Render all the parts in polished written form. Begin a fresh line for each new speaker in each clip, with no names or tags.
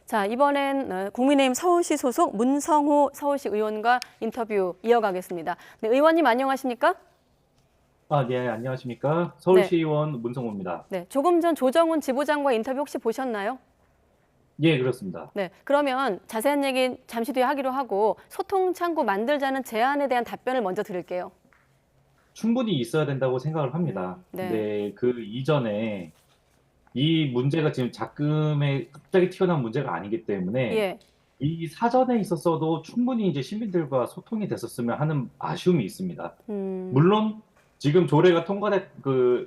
자, 이번엔 국민의힘 서울시 소속 문성호 서울시 의원과 인터뷰 이어가겠습니다. 네, 의원님 안녕하십니까?
네, 안녕하십니까.
네,
서울시의원 문성호입니다.
네. 조금 전 조정훈 지부장과 인터뷰 혹시 보셨나요?
예, 그렇습니다.
네, 그러면 자세한 얘기 잠시 뒤에 하기로 하고 소통 창구 만들자는 제안에 대한 답변을 먼저 드릴게요.
충분히 있어야 된다고 생각을 합니다.
네,
근데 그 이전에 이 문제가 지금 작금에 갑자기 튀어나온 문제가 아니기 때문에
예,
이 사전에 있었어도 충분히 이제 시민들과 소통이 됐었으면 하는 아쉬움이 있습니다. 물론 지금 조례가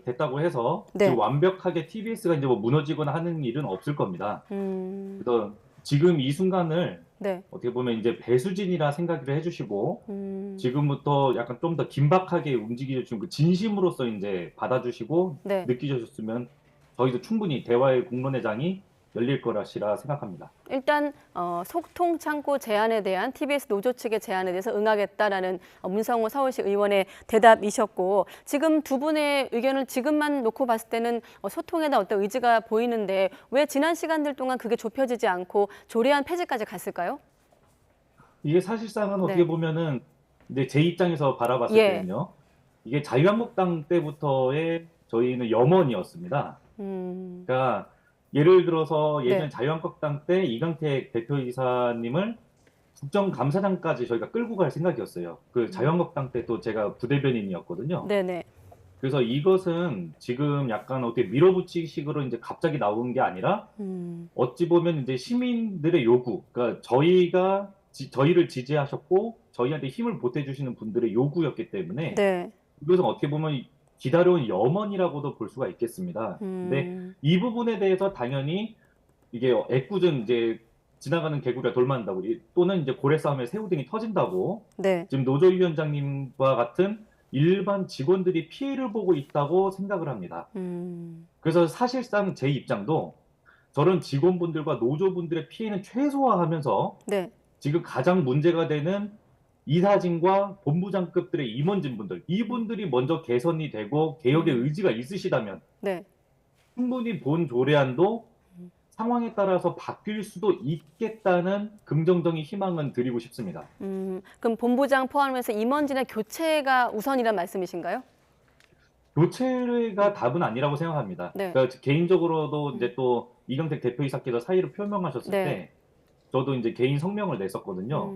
됐다고 해서 지금
네,
완벽하게 TBS가 이제 뭐 무너지거나 하는 일은 없을 겁니다. 그래서 지금 이 순간을
네,
어떻게 보면 이제 배수진이라 생각을 해주시고
음,
지금부터 약간 좀 더 긴박하게 움직여주시면 그 진심으로서 이제 받아주시고
네.
느끼셨으면 저희도 충분히 대화의 공론회장이 열릴 거라시라 생각합니다.
일단 소통 창구 제안에 대한 TBS 노조 측의 제안에 대해서 응하겠다라는 문성호 서울시 의원의 대답이셨고 지금 두 분의 의견을 지금만 놓고 봤을 때는 소통에 대한 어떤 의지가 보이는데 왜 지난 시간들 동안 그게 좁혀지지 않고 조례안 폐지까지 갔을까요?
이게 사실상은 어떻게
네.
보면은 이제 제 입장에서 바라봤을
예.
때는요. 이게 자유한국당 때부터의 저희는 염원이었습니다. 그러니까 예를 들어서 예전에
네.
자유한국당 때 이강택 대표이사님을 국정감사장까지 저희가 끌고 갈 생각이었어요. 그 자유한국당 때 또 제가 부대변인이었거든요.
네네.
그래서 이것은 지금 약간 어떻게 밀어붙이식으로 이제 갑자기 나온 게 아니라 어찌 보면 이제 시민들의 요구, 그러니까 저희를 지지하셨고 저희한테 힘을 보태주시는 분들의 요구였기 때문에
네.
이것은 어떻게 보면 기다려온 염원이라고도 볼 수가 있겠습니다. 근데 이 부분에 대해서 당연히 이게 애꿎은 이제 지나가는 개구리가 돌만다고 또는 이제 고래 싸움에 새우등이 터진다고
네.
지금 노조위원장님과 같은 일반 직원들이 피해를 보고 있다고 생각을 합니다. 그래서 사실상 제 입장도 저런 직원분들과 노조분들의 피해는 최소화하면서
네.
지금 가장 문제가 되는 이사진과 본부장급들의 임원진분들, 이분들이 먼저 개선이 되고 개혁의 의지가 있으시다면
네.
충분히 본 조례안도 상황에 따라서 바뀔 수도 있겠다는 긍정적인 희망은 드리고 싶습니다.
그럼 본부장 포함해서 임원진의 교체가 우선이란 말씀이신가요?
교체가 답은 아니라고 생각합니다.
네.
그러니까 개인적으로도 이제 또 이경택 대표이사께서 사의를 표명하셨을
네.
때 저도 이제 개인 성명을 냈었거든요.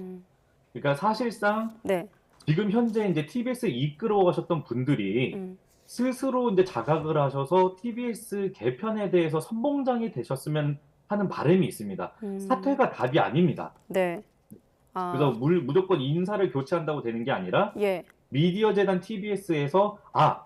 그러니까 사실상
네.
지금 현재 이제 TBS에 이끌어 가셨던 분들이 스스로 이제 자각을 하셔서 TBS 개편에 대해서 선봉장이 되셨으면 하는 바람이 있습니다. 사퇴가 답이 아닙니다.
네.
그래서
아,
무조건 인사를 교체한다고 되는 게 아니라
예.
미디어 재단 TBS에서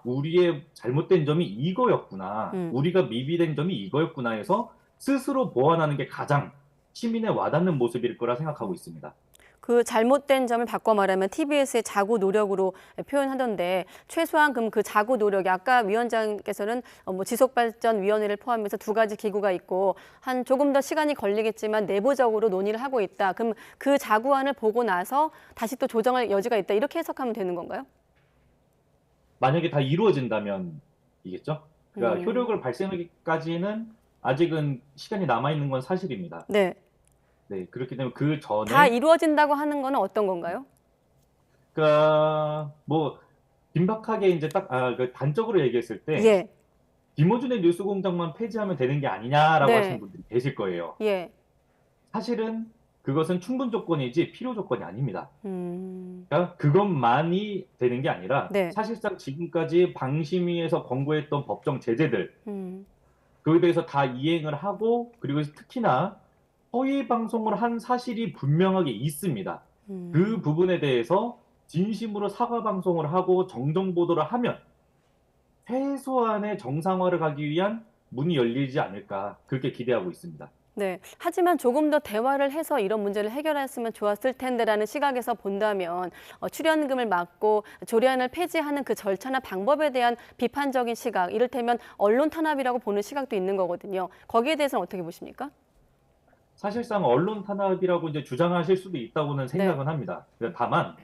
우리의 잘못된 점이 이거였구나.
음.
우리가 미비된 점이 이거였구나 해서 스스로 보완하는 게 가장 시민에 와닿는 모습일 거라 생각하고 있습니다.
그 잘못된 점을 바꿔 말하면 TBS의 자구 노력으로 표현하던데 최소한 그럼 그 자구 노력이 아까 위원장께서는 뭐 지속발전위원회를 포함해서 두 가지 기구가 있고 한 조금 더 시간이 걸리겠지만 내부적으로 논의를 하고 있다. 그럼 그 자구안을 보고 나서 다시 또 조정할 여지가 있다. 이렇게 해석하면 되는 건가요?
만약에 다 이루어진다면 이겠죠? 그러니까
음.
효력을 발생하기까지는 아직은 시간이 남아 있는 건 사실입니다.
네.
네, 그렇기 때문에 그
다
전에
이루어진다고 하는 거는 어떤 건가요?
그러니까 뭐 긴박하게 이제 그 단적으로 얘기했을 때
예.
김어준의 뉴스공장만 폐지하면 되는 게 아니냐라고 하시는
네.
분들이 계실 거예요.
예.
사실은 그것은 충분 조건이지 필요 조건이 아닙니다.
음.
그러니까 그것만이 되는 게 아니라
네.
사실상 지금까지 방심위에서 권고했던 법정 제재들
음.
그에 대해서 다 이행을 하고 그리고 특히나 허위 방송을 한 사실이 분명하게 있습니다. 그 부분에 대해서 진심으로 사과 방송을 하고 정정 보도를 하면 최소한의 정상화를 가기 위한 문이 열리지 않을까 그렇게 기대하고 있습니다.
네. 하지만 조금 더 대화를 해서 이런 문제를 해결했으면 좋았을 텐데라는 시각에서 본다면 출연금을 막고 조례안을 폐지하는 그 절차나 방법에 대한 비판적인 시각, 이를테면 언론 탄압이라고 보는 시각도 있는 거거든요. 거기에 대해서는 어떻게 보십니까?
사실상 언론 탄압이라고 이제 주장하실 수도 있다고는
네.
생각은 합니다. 다만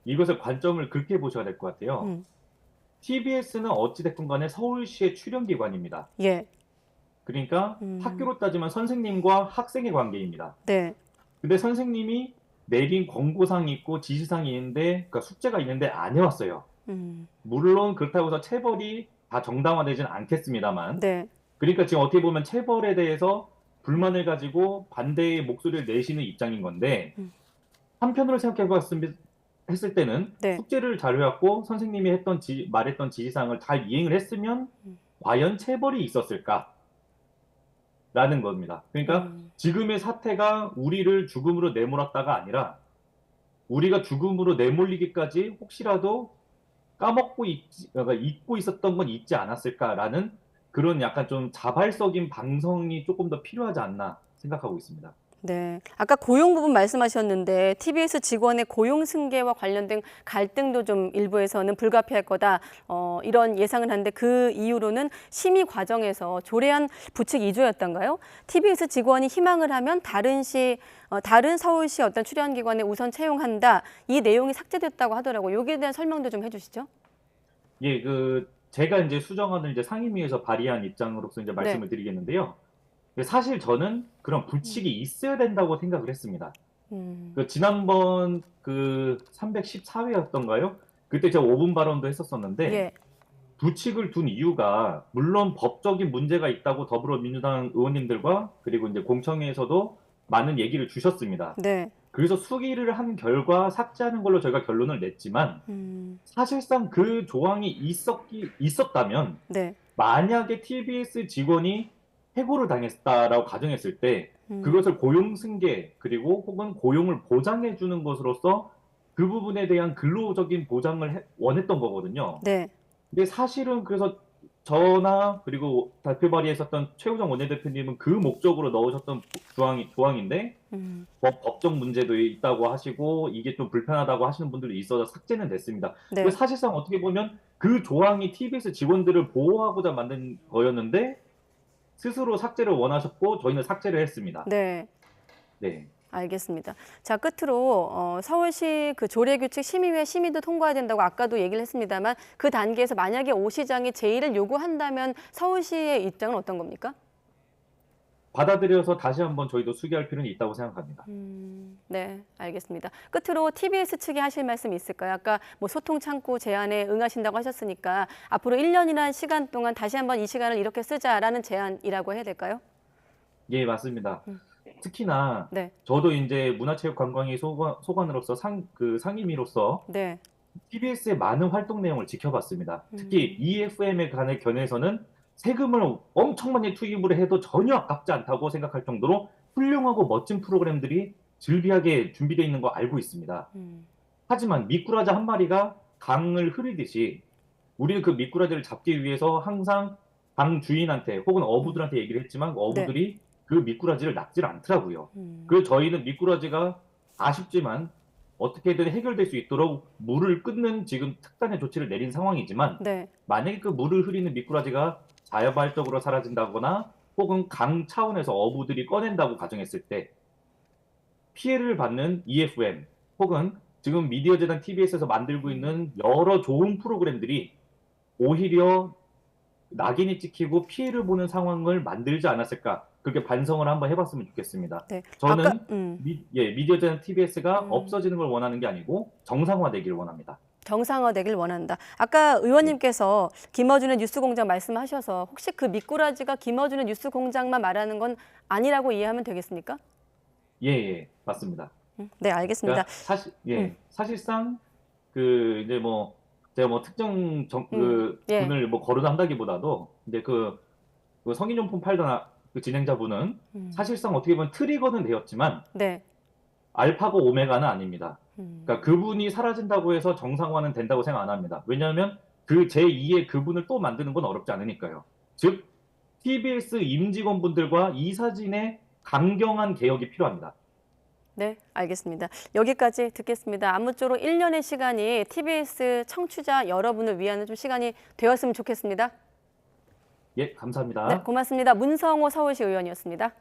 이것의 관점을 그렇게 보셔야 될 것 같아요.
음.
TBS는 어찌됐건 간에 서울시의 출연기관입니다.
예.
그러니까 학교로 따지면 선생님과 학생의 관계입니다.
네.
근데 선생님이 내린 권고사항이 있고 지시사항이 있는데, 그러니까 숙제가 있는데 안 해왔어요. 물론 그렇다고 해서 체벌이 다 정당화되지는 않겠습니다만,
네.
그러니까 지금 어떻게 보면 체벌에 대해서 불만을 가지고 반대의 목소리를 내시는 입장인 건데, 한편으로 했을 때는
네.
숙제를 잘 해왔고 선생님이 말했던 지시사항을 잘 이행을 했으면 과연 체벌이 있었을까? 라는 겁니다. 그러니까 지금의 사태가 우리를 죽음으로 내몰았다가 아니라 우리가 죽음으로 내몰리기까지 혹시라도 그러니까 잊고 있었던 건 있지 않았을까라는 그런 약간 좀 자발적인 방송이 조금 더 필요하지 않나 생각하고 있습니다.
네. 아까 고용 부분 말씀하셨는데 TBS 직원의 고용 승계와 관련된 갈등도 좀 일부에서는 불가피할 거다. 이런 예상을 하는데 그 이유로는 심의 과정에서 조례안 부칙 2조였던가요? TBS 직원이 희망을 하면 다른 서울시 어떤 출연기관에 우선 채용한다. 이 내용이 삭제됐다고 하더라고요. 여기에 대한 설명도 좀 해주시죠.
예, 제가 이제 수정안을 이제 상임위에서 발의한 입장으로서 이제 말씀을 드리겠는데요. 사실 저는 그런 부칙이 있어야 된다고 생각을 했습니다. 지난번 314회였던가요? 그때 제가 5분 발언도 했었었는데,
예.
부칙을 둔 이유가 물론 법적인 문제가 있다고 더불어민주당 의원님들과 그리고 이제 공청회에서도 많은 얘기를 주셨습니다.
네.
그래서 수기를 한 결과 삭제하는 걸로 저희가 결론을 냈지만, 사실상 그 조항이 있었다면,
네.
만약에 TBS 직원이 해고를 당했다라고 가정했을 때 그것을 고용 승계 그리고 혹은 고용을 보장해 주는 것으로서 그 부분에 대한 근로적인 보장을 원했던 거거든요.
네.
근데 사실은 그래서 저나 그리고 발표 발의했었던 최우정 원내대표님은 그 목적으로 넣으셨던 조항인데 법적 문제도 있다고 하시고 이게 좀 불편하다고 하시는 분들도 있어서 삭제는 됐습니다.
네.
사실상 어떻게 보면 그 조항이 TBS 직원들을 보호하고자 만든 거였는데 스스로 삭제를 원하셨고 저희는 삭제를 했습니다.
네.
네.
알겠습니다. 자, 끝으로 서울시 그 조례규칙 심의회 심의도 통과해야 된다고 아까도 얘기를 했습니다만 그 단계에서 만약에 오 시장이 제의를 요구한다면 서울시의 입장은 어떤 겁니까?
받아들여서 다시 한번 저희도 수기할 필요는 있다고 생각합니다.
네, 알겠습니다. 끝으로 TBS 측이 하실 말씀 있을까요? 아까 뭐 소통 창구 제안에 응하신다고 하셨으니까 앞으로 1년이라는 시간 동안 다시 한번 이 시간을 이렇게 쓰자라는 제안이라고 해야 될까요?
예, 맞습니다. 특히나
네.
저도 이제 문화체육관광위 소관으로서 상임위로서
네.
TBS의 많은 활동 내용을 지켜봤습니다. 특히 EFM에 관한 견해에서는 세금을 엄청 많이 투입을 해도 전혀 아깝지 않다고 생각할 정도로 훌륭하고 멋진 프로그램들이 즐비하게 준비되어 있는 거 알고 있습니다. 하지만 미꾸라지 한 마리가 강을 흐리듯이 우리는 그 미꾸라지를 잡기 위해서 항상 강 주인한테 혹은 어부들한테 얘기를 했지만 어부들이 그 미꾸라지를 낚지를 않더라고요. 그래서 저희는 미꾸라지가 아쉽지만 어떻게든 해결될 수 있도록 물을 끊는 지금 특단의 조치를 내린 상황이지만
네.
만약에 그 물을 흐리는 미꾸라지가 자발적으로 사라진다거나 혹은 강 차원에서 어부들이 꺼낸다고 가정했을 때 피해를 받는 EFM 혹은 지금 미디어재단 TBS에서 만들고 있는 여러 좋은 프로그램들이 오히려 낙인이 찍히고 피해를 보는 상황을 만들지 않았을까 그렇게 반성을 한번 해봤으면 좋겠습니다.
네.
저는 미디어재단 TBS가 없어지는 걸 원하는 게 아니고 정상화되기를 원합니다.
정상화되길 원한다. 아까 의원님께서 김어준의 뉴스공장 말씀하셔서 혹시 그 미꾸라지가 김어준의 뉴스공장만 말하는 건 아니라고 이해하면 되겠습니까?
예, 맞습니다.
네, 알겠습니다.
그러니까 사실상 이제 제가 특정 분을 거론한다기보다도 이제 그 성인용품 팔던 그 진행자분은 사실상 어떻게 보면 트리거는 되었지만
네.
알파고 오메가는 아닙니다. 그러니까 그분이 사라진다고 해서 정상화는 된다고 생각 안 합니다. 왜냐하면 그 제2의 그분을 또 만드는 건 어렵지 않으니까요. 즉 TBS 임직원분들과 이사진의 강경한 개혁이 필요합니다.
네, 알겠습니다. 여기까지 듣겠습니다. 아무쪼록 1년의 시간이 TBS 청취자 여러분을 위한 좀 시간이 되었으면 좋겠습니다.
예, 감사합니다.
네, 고맙습니다. 문성호 서울시 의원이었습니다.